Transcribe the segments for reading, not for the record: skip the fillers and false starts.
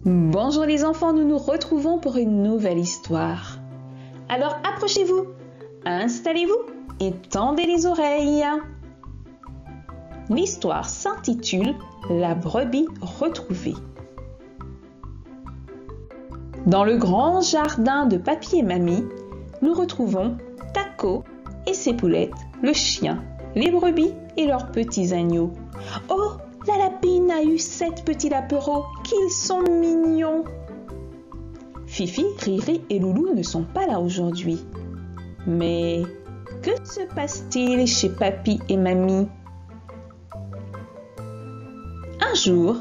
Bonjour les enfants, nous nous retrouvons pour une nouvelle histoire. Alors approchez-vous, installez-vous et tendez les oreilles. L'histoire s'intitule « La brebis retrouvée ». Dans le grand jardin de Papy et Mamie, nous retrouvons Taco et ses poulettes, le chien, les brebis et leurs petits agneaux. Oh, la lapine a eu 7 petits lapereaux, qu'ils sont mignons! Fifi, Riri et Loulou ne sont pas là aujourd'hui. Mais que se passe-t-il chez Papy et Mamie? Un jour,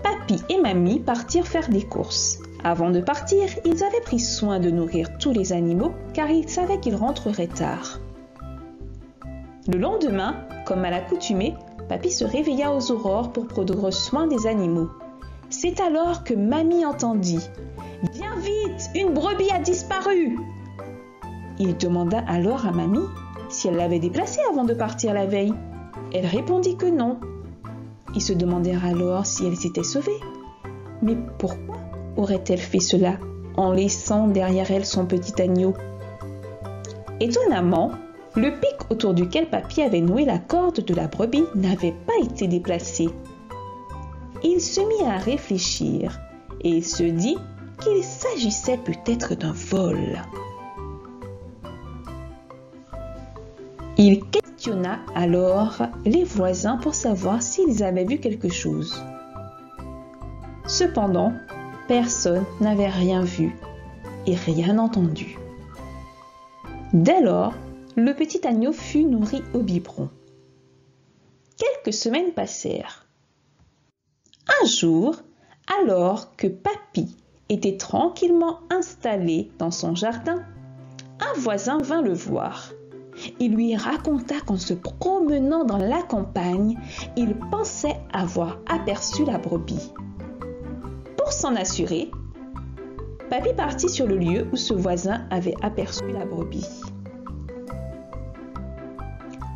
Papy et Mamie partirent faire des courses. Avant de partir, ils avaient pris soin de nourrir tous les animaux car ils savaient qu'ils rentreraient tard. Le lendemain, comme à l'accoutumée, Papy se réveilla aux aurores pour prendre soin des animaux. C'est alors que Mamie entendit « Viens vite, une brebis a disparu !» Il demanda alors à Mamie si elle l'avait déplacée avant de partir la veille. Elle répondit que non. Ils se demandèrent alors si elle s'était sauvée. Mais pourquoi aurait-elle fait cela en laissant derrière elle son petit agneau? Étonnamment, le pic autour duquel Papy avait noué la corde de la brebis n'avait pas été déplacé. Il se mit à réfléchir et se dit qu'il s'agissait peut-être d'un vol. Il questionna alors les voisins pour savoir s'ils avaient vu quelque chose. Cependant, personne n'avait rien vu et rien entendu. Dès lors, le petit agneau fut nourri au biberon. Quelques semaines passèrent. Un jour, alors que Papy était tranquillement installé dans son jardin, un voisin vint le voir. Il lui raconta qu'en se promenant dans la campagne, il pensait avoir aperçu la brebis. Pour s'en assurer, Papy partit sur le lieu où ce voisin avait aperçu la brebis.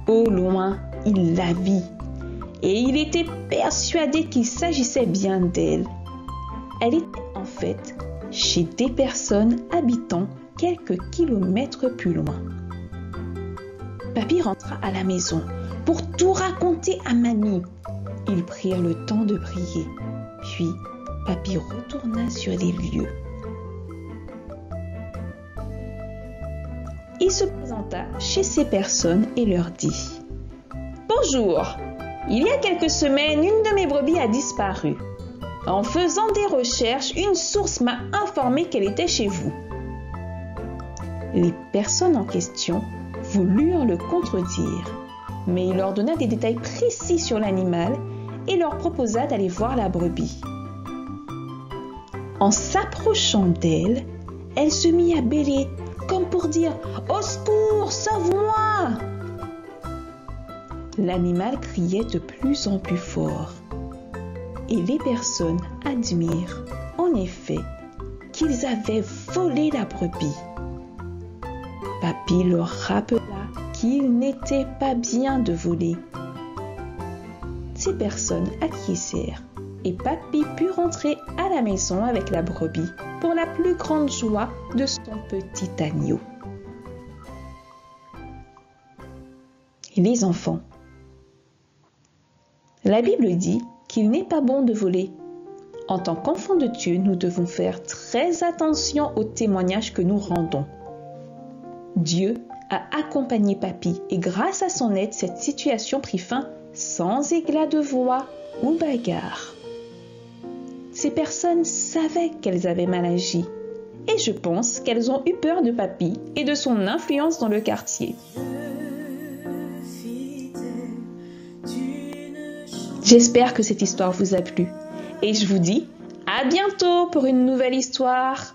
Au loin, il la vit et il était persuadé qu'il s'agissait bien d'elle. Elle était en fait chez des personnes habitant quelques kilomètres plus loin. Papy rentra à la maison pour tout raconter à Mamie. Ils prirent le temps de prier, puis Papy retourna sur les lieux. Il se présenta chez ces personnes et leur dit « Bonjour, il y a quelques semaines, une de mes brebis a disparu. En faisant des recherches, une source m'a informé qu'elle était chez vous. » Les personnes en question voulurent le contredire, mais il leur donna des détails précis sur l'animal et leur proposa d'aller voir la brebis. En s'approchant d'elle, elle se mit à bêler, comme pour dire « Au secours, sauve-moi !» L'animal criait de plus en plus fort. Et les personnes admirent, en effet, qu'ils avaient volé la brebis. Papy leur rappela qu'il n'était pas bien de voler. Ces personnes acquiescèrent et Papy put rentrer à la maison avec la brebis pour la plus grande joie de son petit agneau. Et les enfants, la Bible dit qu'il n'est pas bon de voler. En tant qu'enfants de Dieu, nous devons faire très attention aux témoignages que nous rendons. Dieu a accompagné Papy et grâce à son aide, cette situation prit fin sans éclat de voix ou bagarre. Ces personnes savaient qu'elles avaient mal agi et je pense qu'elles ont eu peur de Papy et de son influence dans le quartier. J'espère que cette histoire vous a plu et je vous dis à bientôt pour une nouvelle histoire.